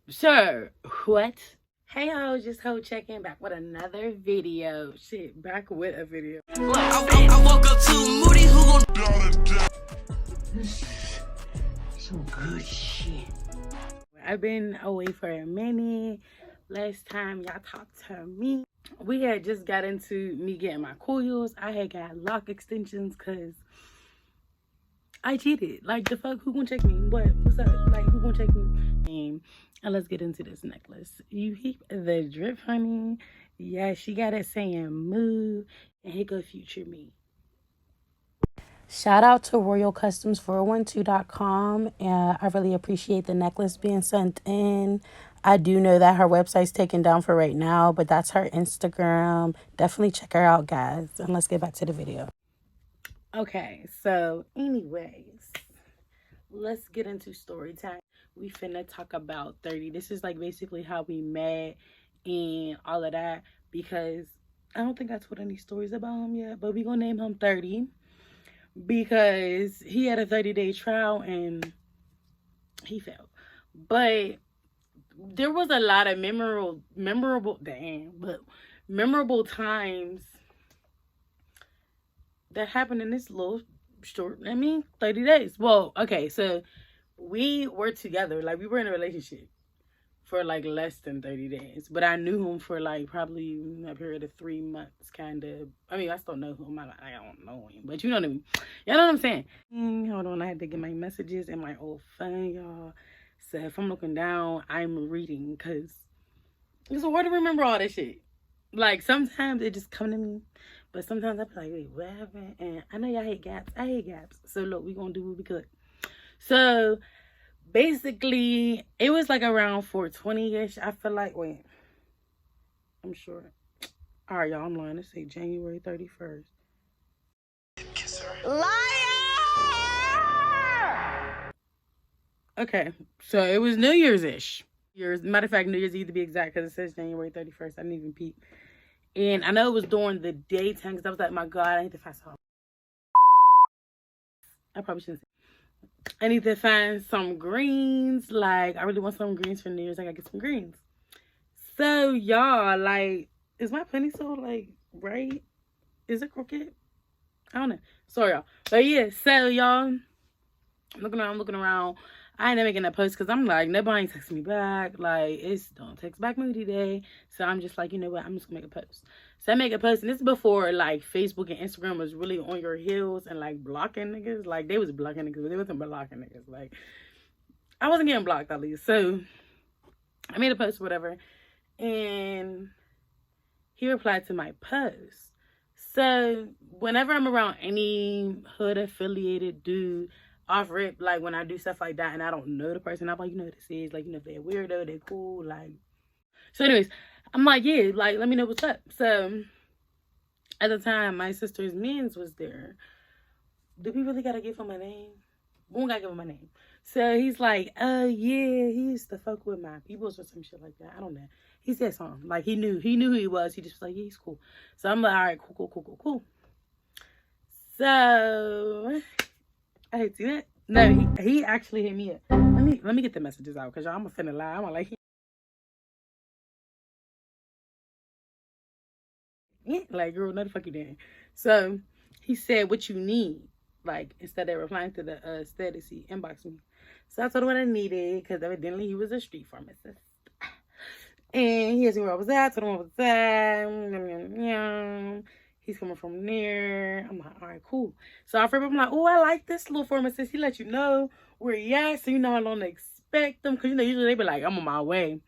Sure. What? Hey ho, just ho checking back with another video. Shit, back with a video. I woke up too moody, who gon' Some good shit. I've been away for a minute. Last time y'all talked to me, we had just got into me getting my coils. I had got lock extensions because I cheated. Like, the fuck? Who gonna check me? What's up? Like, who gonna check me? And let's get into this necklace. You heap the drip, honey. Yeah, she got it saying move. And here go future me. Shout out to RoyalCustoms412.com. I really appreciate the necklace being sent in. I do know that her website's taken down for right now, but that's her Instagram. Definitely check her out, guys. And let's get back to the video. Okay, so anyways, let's get into story time. We finna talk about 30. This is like basically how we met and all of that, because I don't think I told any stories about him yet, but we gonna name him 30 because he had a 30-day trial and he failed. But there was a lot of memorable times that happened in this little short, 30 days. Well, okay, so we were together, like we were in a relationship for like less than 30 days, but I knew him for like probably a period of 3 months, kind of. I mean, I still know him. I don't know him, but you know what I mean. You know what I'm saying? Hold on, I had to get my messages in my old phone, y'all. So if I'm looking down, I'm reading, because it's hard to remember all this shit. Like, sometimes it just come to me, but sometimes I be like, wait, what happened? And I know y'all hate gaps. I hate gaps. So look, we gonna do what we could. So basically, it was like around 420-ish. I feel like, wait, I'm sure. All right, y'all, I'm lying. Let's say January 31st. Liar! Okay, so it was New Year's-ish. Matter of fact, New Year's Eve to be exact, because it says January 31st. I didn't even peep. And I know it was during the daytime, because I was like, my God, I need to find some. I probably shouldn't say. I need to find some greens. Like, I really want some greens for New Year's. I gotta get some greens. So, y'all, like, is my penny so, like, right? Is it crooked? I don't know. Sorry, y'all. But yeah, so, y'all, looking around. I ain't making a post because I'm like, nobody ain't texting me back. Like, it's don't text back moody day. So I'm just like, you know what? I'm just gonna make a post. So I make a post, and this is before like Facebook and Instagram was really on your heels and like blocking niggas. Like, they was blocking niggas, but they wasn't blocking niggas. Like, I wasn't getting blocked, at least. So I made a post or whatever, and he replied to my post. So whenever I'm around any hood affiliated dude, off rip, like when I do stuff like that and I don't know the person, I'm like, you know what this is, like, you know, if they're weirdo, they're cool, like. So anyways, I'm like, yeah, like, let me know what's up. So at the time, my sister's mans was there. Do we really gotta give him a name? We don't gotta give him a name. So he's like, yeah, he used to fuck with my peoples or some shit like that. I don't know. He said something. Like, he knew who he was. He just was like, yeah, he's cool. So I'm like, all right, cool. So I hate to see that. No, he actually hit me up. Let me get the messages out, because y'all, I'm finna lie. I'm like, yeah, like, girl, no the fuck you didn't. So he said, what you need? Like, instead of replying to the status, he inboxed me. So I told him what I needed, because evidently he was a street pharmacist. And he asked me where I was at. I told him where I was at. He's coming from there. I'm like, all right, cool. So I'm like, oh, I like this little pharmacist. He let you know where he at, so you know how long to expect them. Because, you know, usually they be like, I'm on my way.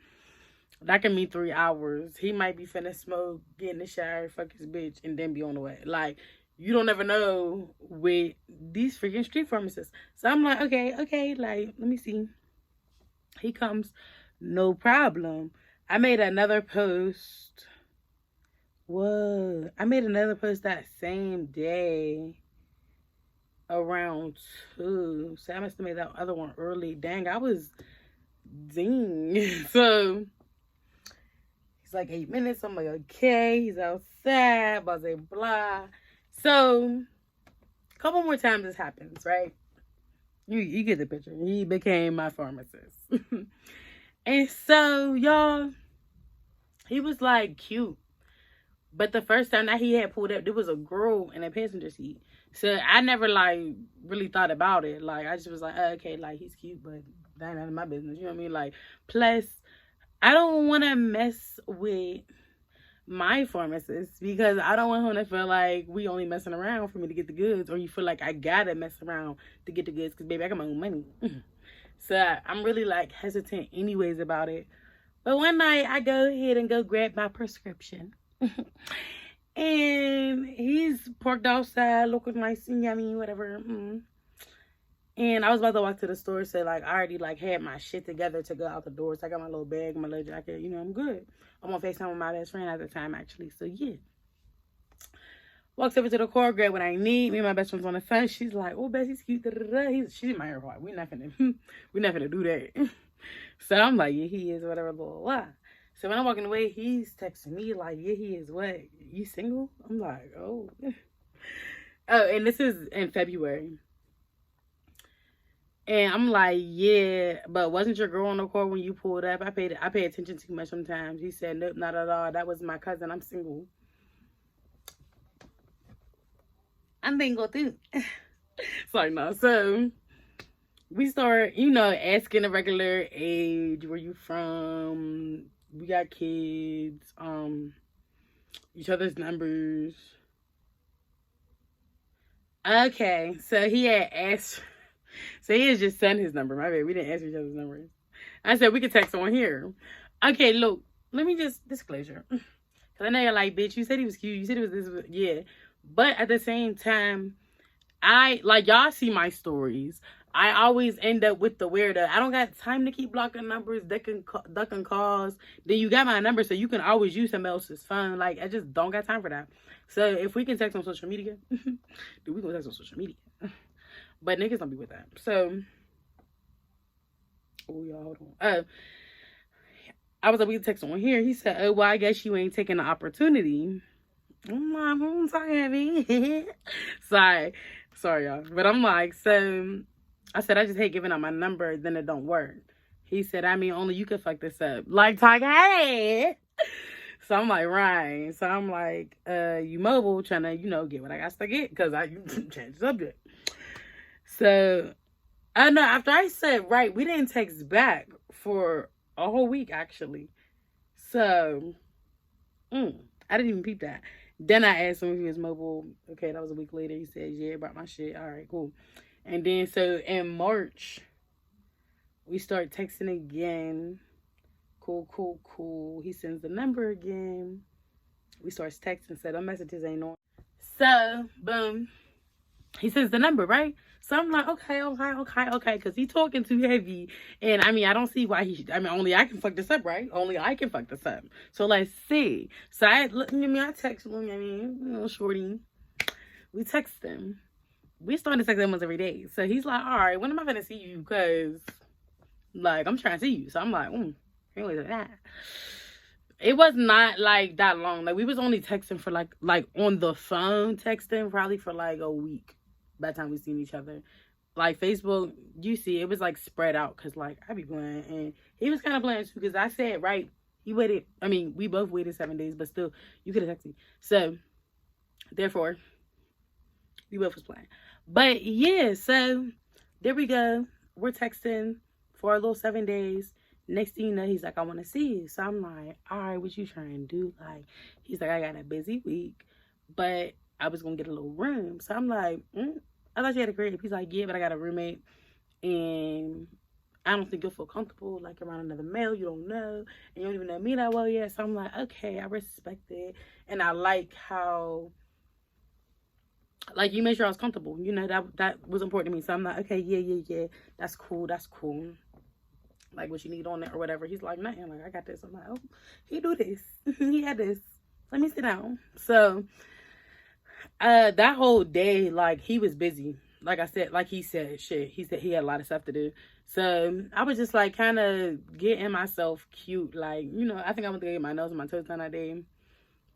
That can mean 3 hours. He might be finna smoke, get in the shower, fuck his bitch, and then be on the way. Like, you don't ever know with these freaking street pharmacists. So I'm like, okay, like, let me see. He comes, no problem. I made another post. What? I made another post that same day around 2. So I must have made that other one early. Dang, I was ding. So he's like 8 minutes. I'm like, okay. He's outside. Blah, blah, blah. So a couple more times this happens, right? You get the picture. He became my pharmacist. And so, y'all, he was like cute. But the first time that he had pulled up, there was a girl in the passenger seat. So I never like really thought about it. Like I just was like, oh, okay, like he's cute, but that ain't none of my business. You know what I mean? Like, plus I don't want to mess with my pharmacist because I don't want him to feel like we only messing around for me to get the goods, or you feel like I gotta mess around to get the goods because baby, I got my own money. So I'm really like hesitant anyways about it. But one night I go ahead and go grab my prescription. And he's parked outside looking nice and yummy, whatever. And I was about to walk to the store, so like I already like had my shit together to go out the door. So I got my little bag, my little jacket, you know, I'm good. I'm on FaceTime with my best friend at the time actually. So yeah. Walks over to the car, grab what I need. Me and my best friend's on the phone. She's like, oh, Bessie's cute. She's in my ear heart. We're not gonna do that. So I'm like, yeah, he is, whatever, blah, blah, blah. So when I'm walking away, he's texting me like, yeah, he is what? You single? I'm like, oh. Oh, and this is in February. And I'm like, yeah, but wasn't your girl on the car when you pulled up? I pay attention too much sometimes. He said, nope, not at all. That was my cousin. I'm single. I'm single too. Sorry, no. So we start, you know, asking the regular age, where you from, we got kids, each other's numbers. Okay, so he had asked, so he had just sent his number. My bad, we didn't ask each other's numbers. I said, we could text on here. Okay, look, let me just, disclosure. Because I know you're like, bitch, you said he was cute, you said it was this, yeah. But at the same time, y'all see my stories. I always end up with the weirdo. I don't got time to keep blocking numbers, ducking calls. Then you got my number, so you can always use somebody else's phone. Like, I just don't got time for that. So if we can text on social media, dude, we gonna text on social media. But niggas don't be with that. So, oh, y'all, hold on. I was like, we can text on here. He said, oh, well, I guess you ain't taking the opportunity. I'm like, sorry, heavy. Sorry, y'all. But I'm like, so I said, I just hate giving out my number, then it don't work. He said, I mean, only you can fuck this up. Like, talk, hey. So I'm like, right. So I'm like, you mobile, trying to, you know, get what I got to get, because I changed the subject. So, I know, after I said, right, we didn't text back for a whole week, actually. So, I didn't even peep that. Then I asked him if he was mobile. Okay, that was a week later. He said, yeah, brought my shit. All right, cool. And then, so in March, we start texting again. Cool. He sends the number again. We start texting, said, our messages ain't on. So, boom. He sends the number, right? So I'm like, okay. Because he talking too heavy. And, I mean, I don't see why only I can fuck this up, right? Only I can fuck this up. So, let's see. So, I text him, shorty. We text him. We started texting once every day. So, he's like, all right, when am I going to see you? Because, like, I'm trying to see you. So, I'm like, anyway, like that. It was not, like, that long. Like, we was only texting for, like on the phone texting probably for, like, a week. By the time we seen each other. Like, Facebook, you see, it was, like, spread out. Because, like, I be playing. And he was kind of playing, too. Because I said, right, he waited. I mean, we both waited 7 days. But still, you could have texted me. So, therefore, we both was playing. But, yeah, so, there we go. We're texting for a little 7 days. Next thing you know, he's like, I want to see you. So, I'm like, all right, what you trying to do? Like, he's like, I got a busy week. But I was going to get a little room. So, I'm like, I thought you had a crib. He's like, yeah, but I got a roommate. And I don't think you'll feel comfortable, like, around another male you don't know. And you don't even know me that well yet. So, I'm like, okay, I respect it. And I like how, like, you made sure I was comfortable. You know, that was important to me. So, I'm like, okay, yeah. That's cool. Like, what you need on it or whatever. He's like, nothing. Like, I got this. I'm like, oh, he do this. He had this. Let me sit down. So, that whole day, like, he was busy. Like I said, like he said, he said he had a lot of stuff to do. So, I was just, like, kind of getting myself cute. Like, you know, I think I went to get my nose and my toes done that day.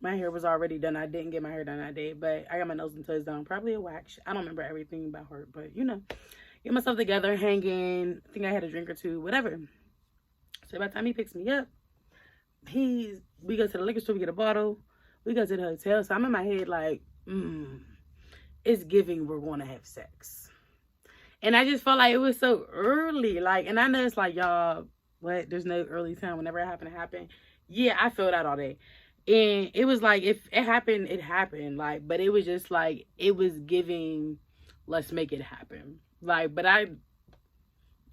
My hair was already done. I didn't get my hair done that day. But I got my nose and toes done. Probably a wax. I don't remember everything about her. But, you know, get myself together, hanging. I think I had a drink or two, whatever. So by the time he picks me up, we go to the liquor store, we get a bottle, we go to the hotel. So I'm in my head like, it's giving we're going to have sex. And I just felt like it was so early. Like, and I know it's like, y'all, what? There's no early time. Whenever it happened, it happened. Yeah, I felt that all day. And it was like, if it happened, it happened. Like, but it was just like, it was giving, let's make it happen. Like, but I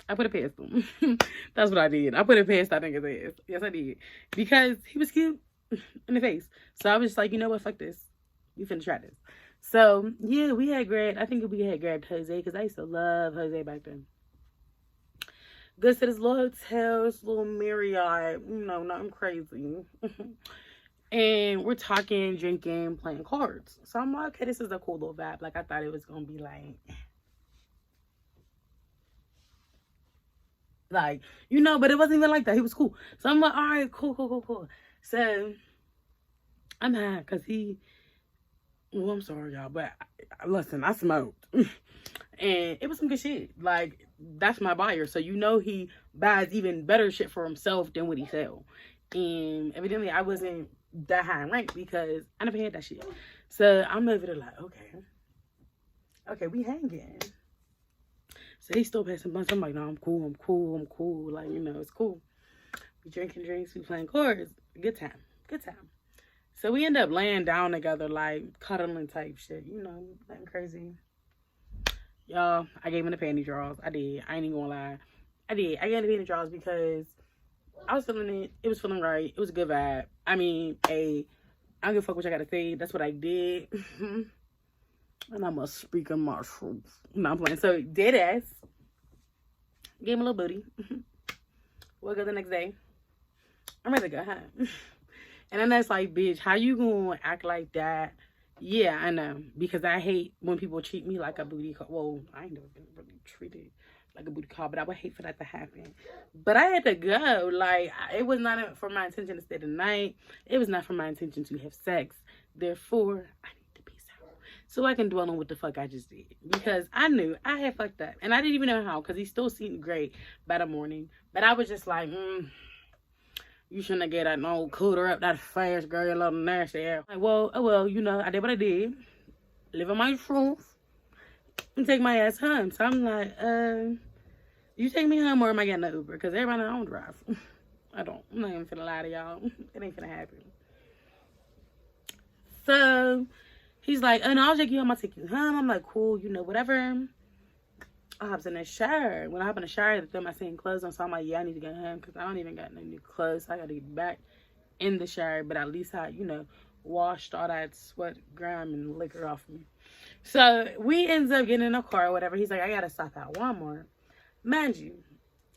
put it past him. That's what I did. I put it past that nigga's ass. Yes, I did. Because he was cute in the face. So I was just like, you know what? Fuck this. You finna try this. So, yeah, we had grabbed Jose, because I used to love Jose back then. Goes to this little hotel, this little Marriott, nothing crazy. And we're talking, drinking, playing cards. So I'm like, okay, this is a cool little vibe. Like, I thought it was going to be like, but it wasn't even like that. He was cool. So I'm like, all right, cool. So I'm high because well, I'm sorry, y'all, but listen, I smoked. And it was some good shit. Like, that's my buyer. So, he buys even better shit for himself than what he sell. And evidently, I wasn't that high in rank because I never had that shit. So, I'm over there like, okay, we hanging. So, he's still passing blunts. I'm like, no, I'm cool. Like, it's cool. We drinking drinks, we playing cards. Good time. So we end up laying down together, like cuddling type shit, nothing crazy. Y'all, I gave him the panty drawers. I did. I ain't even gonna lie. I did. I gave him the panty drawers because I was feeling it. It was feeling right. It was a good vibe. I mean, I don't give a fuck what I gotta say. That's what I did. And I'm a speaker my truth. No, I'm playing. So, dead ass. Gave him a little booty. Woke up the next day. I'm ready to go home. And then that's like, bitch, how you gonna act like that? Yeah, I know. Because I hate when people treat me like a booty call. Well, I ain't never been really treated like a booty call, but I would hate for that to happen. But I had to go. Like, it was not for my intention to stay the night. It was not for my intention to have sex. Therefore, I need to peace out. So I can dwell on what the fuck I just did. Because I knew I had fucked up. And I didn't even know how, because he still seemed great by the morning. But I was just like, you shouldn't have get that no cooter up that fast, girl. You little nasty ass. Like, well, I did what I did. Live in my truth. And take my ass home. So I'm like, you take me home or am I getting an Uber? Because everybody I don't drive. I'm not even finna lie to y'all. It ain't finna happen. So he's like, oh no, I'll take you home. I'll take you home. I'm like, cool, whatever. I hopped in the shower. When I hop in the shower, I throw my same clothes on. So I'm like, yeah, I need to get home because I don't even got no new clothes. So I got to get back in the shower. But at least I, washed all that sweat, grime, and liquor off me. So we ends up getting in a car or whatever. He's like, I got to stop at Walmart. Mind you,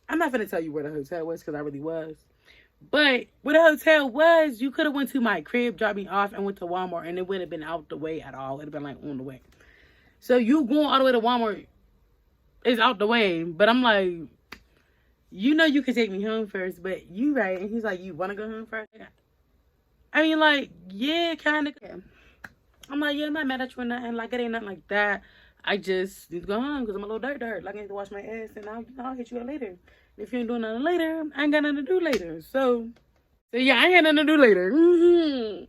I'm not going to tell you where the hotel was because I really was. But where the hotel was, you could have went to my crib, dropped me off, and went to Walmart. And it wouldn't have been out the way at all. It would have been like on the way. So you going all the way to Walmart is out the way. But I'm like, you could take me home first, but you right. And he's like, you want to go home first? I mean, like, yeah, kind of. I'm like, yeah, I'm not mad at you or nothing. Like, it ain't nothing like that. I just need to go home because I'm a little dirt. Like, I need to wash my ass and I'll hit you up later. If you ain't doing nothing later, I ain't got nothing to do later. So yeah, I ain't got nothing to do later.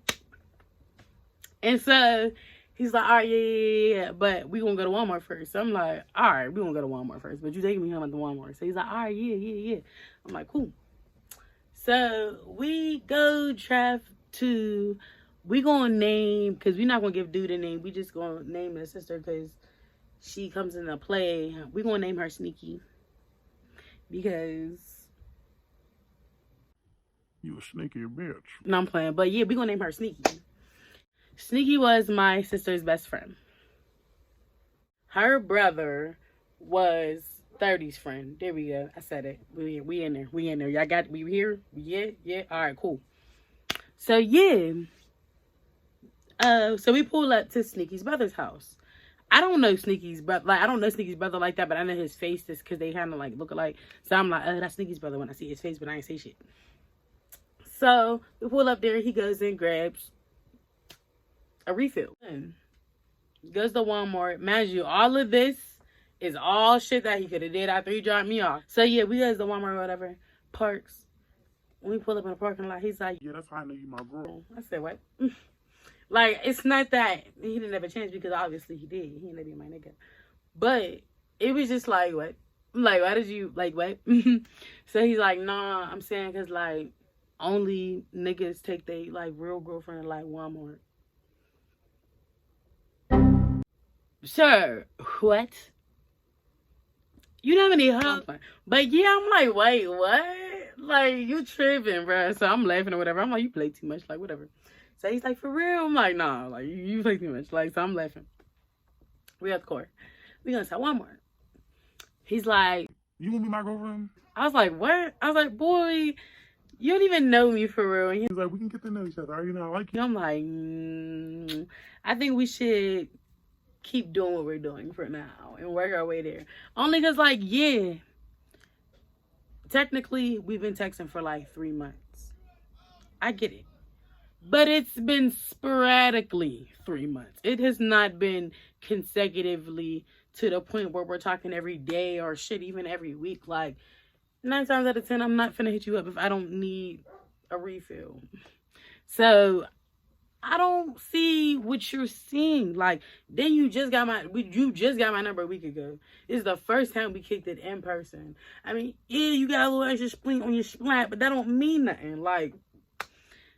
And so he's like, all right, yeah, but we gonna go to Walmart first. So I'm like, all right, we gonna go to Walmart first, but you taking me home at the Walmart. So he's like, all right, yeah. I'm like, cool. So we go we gonna name, because we're not gonna give dude a name. We just gonna name the sister because she comes into play. We gonna name her Sneaky because you a sneaky bitch. No, I'm playing, but yeah, we gonna name her Sneaky. Sneaky was my sister's best friend. Her brother was 30's friend. There we go. I said it. We in there. Y'all got we here? Yeah. All right, cool. So yeah. So we pull up to Sneaky's brother's house. I don't know Sneaky's brother. Like, I don't know Sneaky's brother like that, but I know his face just because they kind of like look alike. So I'm like, oh, that's Sneaky's brother when I see his face, but I ain't say shit. So we pull up there. He goes and grabs a refill. Goes to Walmart. Mind you, all of this is all shit that he could have did after he dropped me off. So yeah, we goes to Walmart or whatever. Parks. when we pull up in the parking lot, he's like, Yeah, that's how I know you my girl. I said, what? Like, it's not that he didn't have a chance, because obviously he did. He ended up being my nigga. But it was just like, what? Like, why did you, like, what? So he's like, nah, I'm saying because, like, only niggas take they, like, real girlfriend to, like, Walmart. Sure, what? You know how many hoes? But yeah, I'm like, wait, what? Like, you tripping, bro. So I'm laughing or whatever. I'm like, you play too much, like, whatever. So he's like, for real? I'm like, nah, like, you play too much. Like, so I'm laughing. We at the court. We gonna tell Walmart. He's like, You gonna be my girlfriend? I was like, what? I was like, boy, you don't even know me for real. And He's like, we can get to know each other. You know, I like you. I'm like, I think we should keep doing what we're doing for now and work our way there. Only because, like, yeah, technically, we've been texting for like 3 months. I get it. But it's been sporadically 3 months. It has not been consecutively to the point where we're talking every day or shit, even every week. Like, 9 times out of 10, I'm not finna hit you up if I don't need a refill. So I don't see what you're seeing. Like, then you just got my number a week ago. It's the first time we kicked it in person. I mean, yeah, you got a little extra splint on your splat, but that don't mean nothing. Like,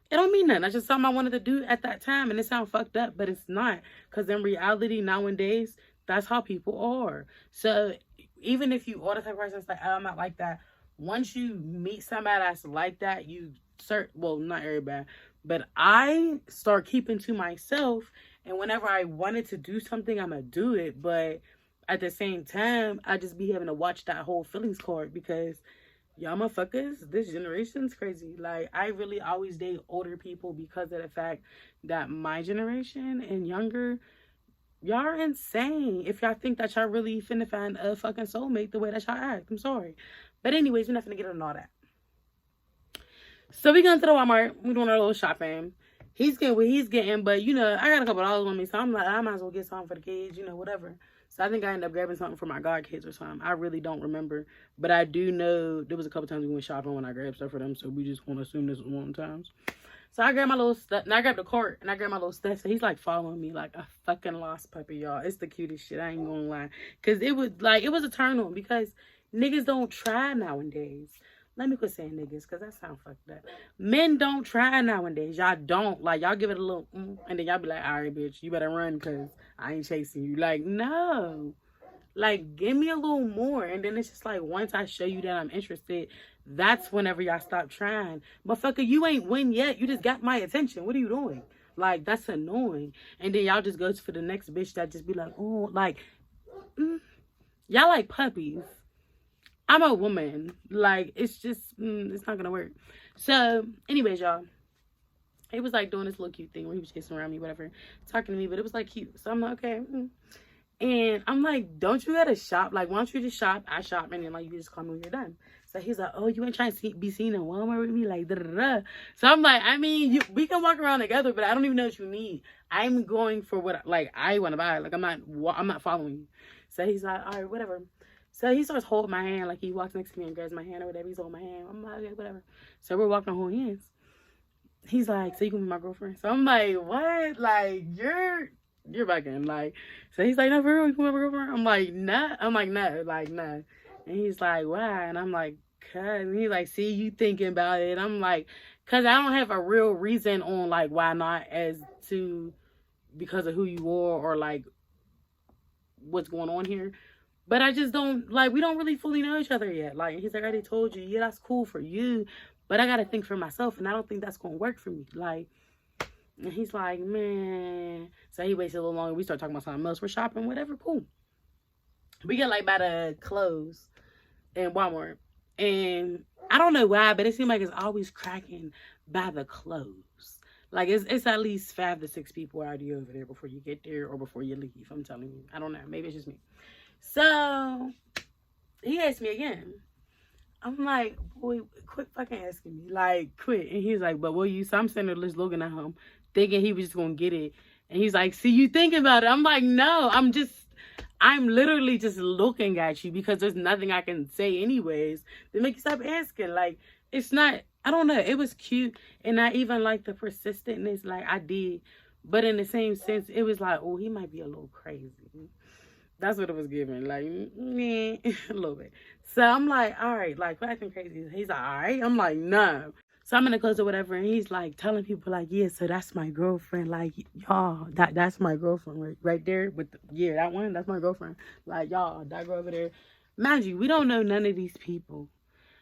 it don't mean nothing. That's just something I wanted to do at that time, and it sounds fucked up, but it's not. Because in reality, nowadays, that's how people are. So even if you are the type of person that's like, oh, I'm not like that, once you meet somebody that's like that, you start, well, not everybody, but I start keeping to myself, and whenever I wanted to do something, I'm going to do it. But at the same time, I just be having to watch that whole feelings card, because y'all motherfuckers, this generation's crazy. Like, I really always date older people because of the fact that my generation and younger, y'all are insane if y'all think that y'all really finna find a fucking soulmate the way that y'all act. I'm sorry. But anyways, we're not finna get into all that. So we going to the Walmart. We doing our little shopping. He's getting what he's getting, but, you know, I got a couple dollars on me, so I'm like, I might as well get something for the kids, you know, whatever. So I think I ended up grabbing something for my god kids or something. I really don't remember. But I do know there was a couple times we went shopping when I grabbed stuff for them, so we just want to assume this was one of the times. So I grabbed my little stuff, and I grabbed the cart, and I grabbed my little stuff. So he's like following me like a fucking lost puppy, y'all. It's the cutest shit, I ain't gonna lie. Because it was a turn on, because niggas don't try nowadays. Let me quit saying niggas, because that sounds fucked up. Men don't try nowadays. Y'all don't. Like, y'all give it a little, and then y'all be like, all right, bitch, you better run, because I ain't chasing you. Like, no. Like, give me a little more. And then it's just like, once I show you that I'm interested, that's whenever y'all stop trying. Motherfucker, you ain't win yet. You just got my attention. What are you doing? Like, that's annoying. And then y'all just go for the next bitch that just be like, oh, like, y'all like puppies. I'm a woman. Like, it's just, it's not gonna work. So, anyways, y'all, he was like doing this little cute thing where he was chasing around me, whatever, talking to me, but it was like cute. So I'm like, okay. And I'm like, don't you gotta shop? Like, why don't you just shop? I shop, and then, like, you just call me when you're done. So he's like, oh, you ain't trying to be seen in Walmart with me? Like, da-da-da. So I'm like, I mean, we can walk around together, but I don't even know what you need. I'm going for what, like, I want to buy. Like, I'm not following you. So he's like, all right, whatever. So he starts holding my hand, like he walks next to me and grabs my hand or whatever. He's holding my hand. I'm like, okay, whatever. So we're walking holding hands. He's like, so you can be my girlfriend? So I'm like, what? Like, you're bugging. Like, so he's like, no, for real, you can be my girlfriend? I'm like, nah. I'm like, no, like, nah. And he's like, why? And I'm like, cause. And he's like, see, you thinking about it. I'm like, cause I don't have a real reason on, like, why not, as to because of who you are or, like, what's going on here. But I just don't, like, we don't really fully know each other yet. Like, he's like, I already told you, yeah, that's cool for you. But I got to think for myself, and I don't think that's going to work for me. Like, and he's like, man. So he waits a little longer. We start talking about something else. We're shopping, whatever, cool. We get, like, by the clothes in Walmart. And I don't know why, but it seems like it's always cracking by the clothes. Like, it's at least 5 to 6 people already over there before you get there or before you leave. I'm telling you. I don't know. Maybe it's just me. So, he asked me again. I'm like, boy, quit fucking asking me. Like, quit. And he's like, but will you? So I'm sitting there just looking at him, thinking he was just going to get it. And he's like, see, you thinking about it. I'm like, no, I'm literally just looking at you because there's nothing I can say anyways to make you stop asking. Like, it's not, I don't know. It was cute. And I even like the persistentness. Like, I did. But in the same sense, it was like, oh, he might be a little crazy. That's what it was giving. Like, meh, a little bit. So I'm like, all right, like, acting crazy. He's like, all right. I'm like, no. So I'm in the clothes or whatever, and he's like telling people like, yeah, so that's my girlfriend. Like, y'all, that's my girlfriend right there with that one. That's my girlfriend. Like, y'all, that girl over there. Mind you, we don't know none of these people.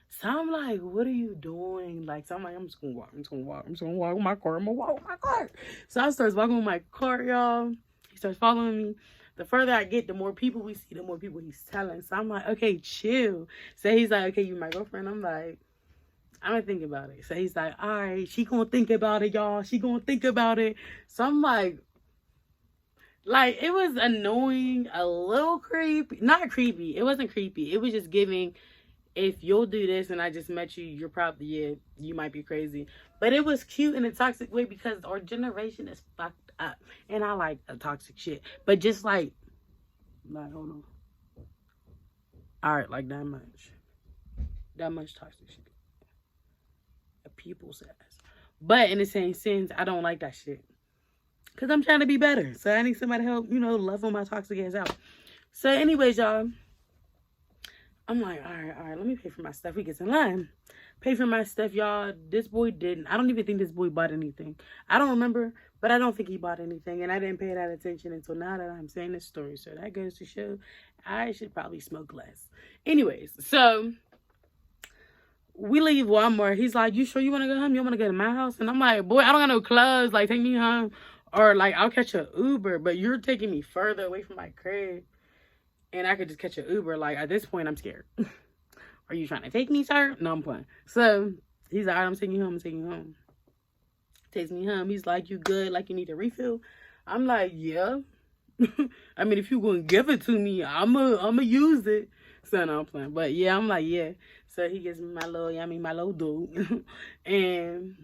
So I'm like, what are you doing? Like, so I'm like, I'm just gonna walk with my car. I'm gonna walk with my car. So I starts walking with my car, y'all. He starts following me. The further I get, the more people we see, the more people he's telling. So I'm like, okay, chill. So he's like, okay, you my girlfriend. I'm like, I'm gonna think about it. So he's like, all right, she gonna think about it, y'all. She gonna think about it. So I'm like, it was annoying, a little creepy. Not creepy. It wasn't creepy. It was just giving, if you'll do this and I just met you, you're probably, yeah, you might be crazy. But it was cute in a toxic way because our generation is fucked up. And I like a toxic shit. But just like, hold on. All right, like that much. That much toxic shit. People says. But in the same sense, I don't like that shit. Because I'm trying to be better. So I need somebody to help, level my toxic ass out. So anyways, y'all. I'm like, all right, let me pay for my stuff. We get in line. Pay for my stuff, y'all. This boy didn't. I don't even think this boy bought anything. I don't remember, but I don't think he bought anything. And I didn't pay that attention until now that I'm saying this story. So that goes to show I should probably smoke less. Anyways, so we leave Walmart. He's like, you sure you want to go home? You want to go to my house? And I'm like, boy, I don't got no clothes. Like, take me home. Or, like, I'll catch an Uber. But you're taking me further away from my crib. And I could just catch an Uber. Like, at this point, I'm scared. Are you trying to take me, sir? No, I'm playing. So, he's like, all right, I'm taking you home. I'm taking you home. Takes me home. He's like, you good? Like, you need a refill? I'm like, yeah. I mean, if you going to give it to me, I'm a use it. So, no, I'm playing. But, yeah, I'm like, yeah. So he gives me my little dude. And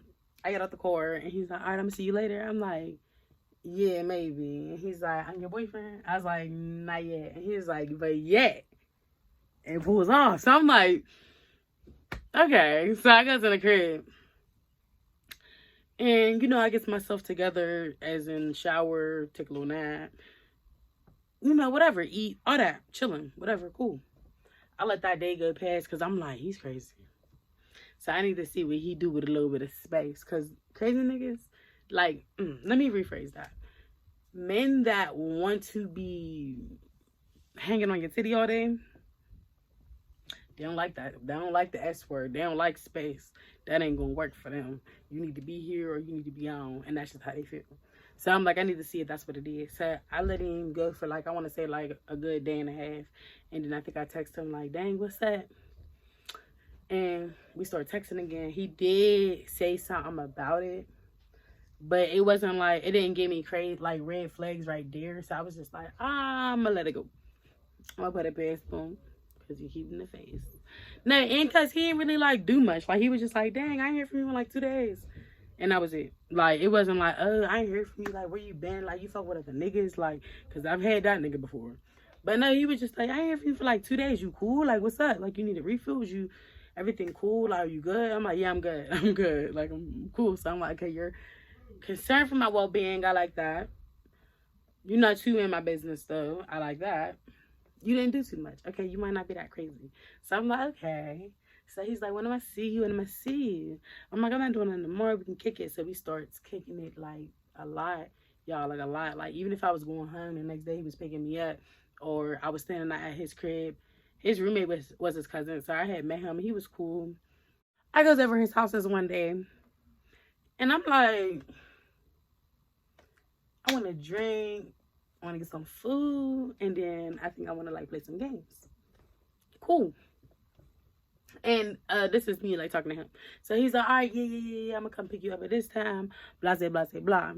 I get out the car and he's like, all right, I'm gonna see you later. I'm like, yeah, maybe. And he's like, I'm your boyfriend? I was like, not yet. And he's like, but yet. And pulls off. So I'm like, okay. So I go to the crib. And, I get myself together, as in shower, take a little nap. Whatever, eat, all that, chilling, whatever, cool. I let that day go past because I'm like, he's crazy. So I need to see what he do with a little bit of space. Because crazy niggas, like, let me rephrase that. Men that want to be hanging on your titty all day, they don't like that. They don't like the S word. They don't like space. That ain't going to work for them. You need to be here or you need to be on. And that's just how they feel. So I'm like, I need to see if that's what it is. So I let him go for I want to say a good day and a half. And then I think I text him like, dang, what's that? And we started texting again. He did say something about it. But it wasn't it didn't give me crazy, red flags right there. So I was just like, I'm going to let it go. I'm going to put it past him. Because he keep in the face. No, and because he didn't really do much. He was just like, dang, I ain't hear from you in 2 days. And that was it. It wasn't oh, I ain't heard from you. Where you been? You fuck with other niggas? Because I've had that nigga before. But no, he was just I ain't heard from you for 2 days. You cool? What's up? You need a refill? Was you, everything cool? Are you good? I'm like, yeah, I'm good. I'm good. I'm cool. So I'm like, okay, you're concerned for my well-being. I like that. You're not too in my business, though. I like that. You didn't do too much. Okay, you might not be that crazy. So I'm like, okay. So he's like, when am I see you? When am I see you? I'm like, I'm not doing nothing more. We can kick it. So we starts kicking it a lot. Y'all, a lot. Even if I was going home the next day, he was picking me up. Or I was standing out at his crib. His roommate was his cousin. So I had met him. He was cool. I goes over his house this one day. And I'm like, I want to drink. I want to get some food. And then I think I want to play some games. Cool. And this is me talking to him. So he's like, all right, yeah, I'm gonna come pick you up at this time. Blah, blah, blah, blah.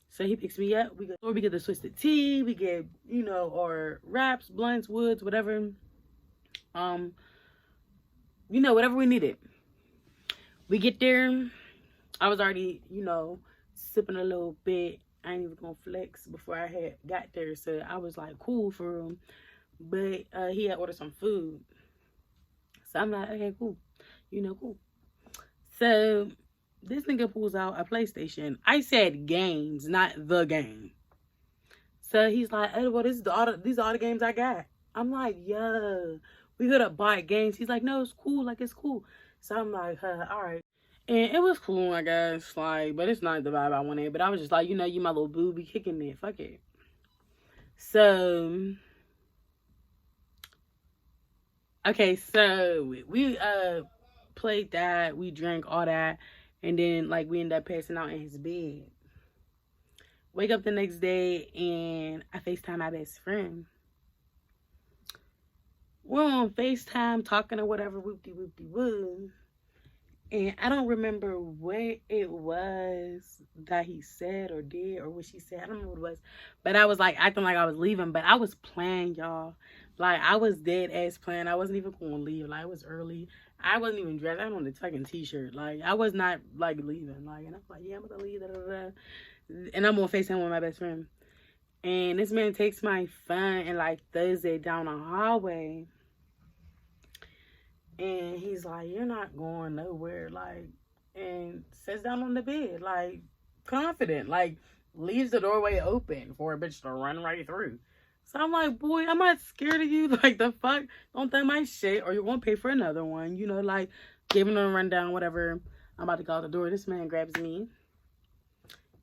So he picks me up. We get the twisted tea. We get, or wraps, blunts, woods, whatever. Whatever we needed. We get there. I was already, sipping a little bit. I ain't even gonna flex before I had got there. So I was cool for him. But he had ordered some food. So I'm like, okay, cool. Cool. So this nigga pulls out a PlayStation. I said games, not the game. So he's like, "Hey, well, these are all the games I got." I'm like, "Yo, we could have bought games." He's like, "No, it's cool. Like, it's cool." So I'm like, "Huh, all right." And it was cool, I guess. Like, but it's not the vibe I wanted. But I was just like, you know, you my little boo, be kicking it. Fuck it. So, okay, so we played that. We drank all that. And then, like, we ended up passing out in his bed. Wake up the next day, and I FaceTime my best friend. We're on FaceTime talking or whatever, whoop-de-whoop-de-woo. And I don't remember what it was that he said or did or what she said. I don't remember what it was. But I was like acting like I was leaving. But I was playing, y'all. Like, I was dead ass playing. I wasn't even going to leave. Like, it was early. I wasn't even dressed. I had on a fucking t-shirt. Like, I was not, like, leaving. Like, and I was like, yeah, I'm going to leave. Da, da, da. And I'm on FaceTime with my best friend. And this man takes my phone and, like, throws it down the hallway. And he's like, "You're not going nowhere." Like, and sits down on the bed, like, confident. Like, leaves the doorway open for a bitch to run right through. So I'm like, "Boy, I'm not scared of you." Like, the fuck? Don't take my shit or you're going to pay for another one. You know, like, giving them a rundown, whatever. I'm about to go out the door. This man grabs me.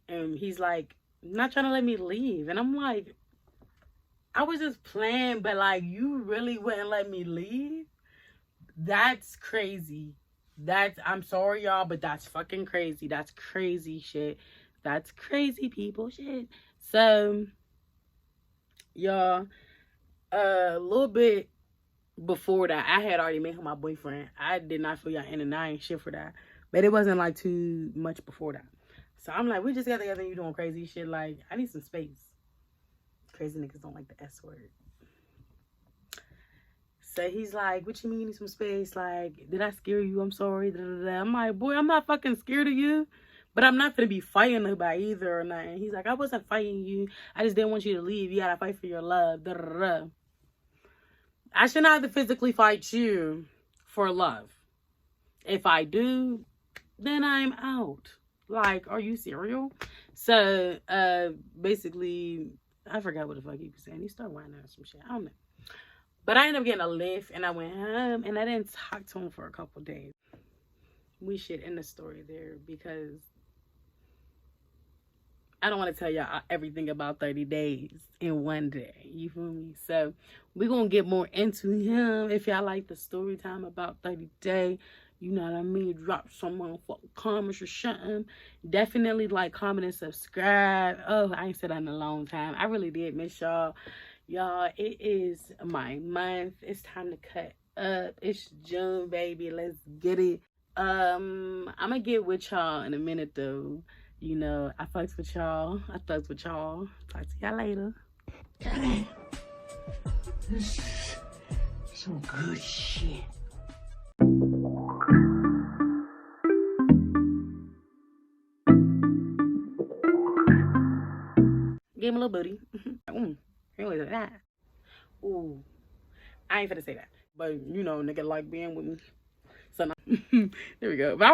And he's like, not trying to let me leave. And I'm like, I was just playing, but, like, you really wouldn't let me leave? That's crazy. I'm sorry, y'all, but that's fucking crazy. That's crazy shit. That's crazy people shit. So, y'all, a little bit before that, I had already made him my boyfriend. I did not feel y'all in, and I ain't shit for that. But it wasn't, like, too much before that. So I'm like, we just got together and you doing crazy shit. Like, I need some space. Crazy niggas don't like the S word. So he's like, "What you mean you need some space? Like, did I scare you? I'm sorry." Da, da, da. I'm like, "Boy, I'm not fucking scared of you. But I'm not going to be fighting nobody either or nothing." He's like, "I wasn't fighting you. I just didn't want you to leave. You got to fight for your love." Da, da, da. I should not have to physically fight you for love. If I do, then I'm out. Like, are you serial? So, basically, I forgot what the fuck he was saying. He started whining or some shit. I don't know. But I ended up getting a lift, and I went home, and I didn't talk to him for a couple days. We should end the story there, because I don't want to tell y'all everything about 30 days in one day. You feel me? So, we're going to get more into him. If y'all like the story time about 30 days, you know what I mean? Drop some motherfucking comments or something. Definitely like, comment, and subscribe. Oh, I ain't said that in a long time. I really did miss y'all. Y'all, it is my month. It's time to cut up. It's June, baby. Let's get it. I'm gonna get with y'all in a minute, though. You know, I fucks with y'all. Talk to y'all later. This is some good shit. Give him a little booty. Anyway, that. Ooh, I ain't finna say that. But, you know, nigga like being with me. So, there we go. But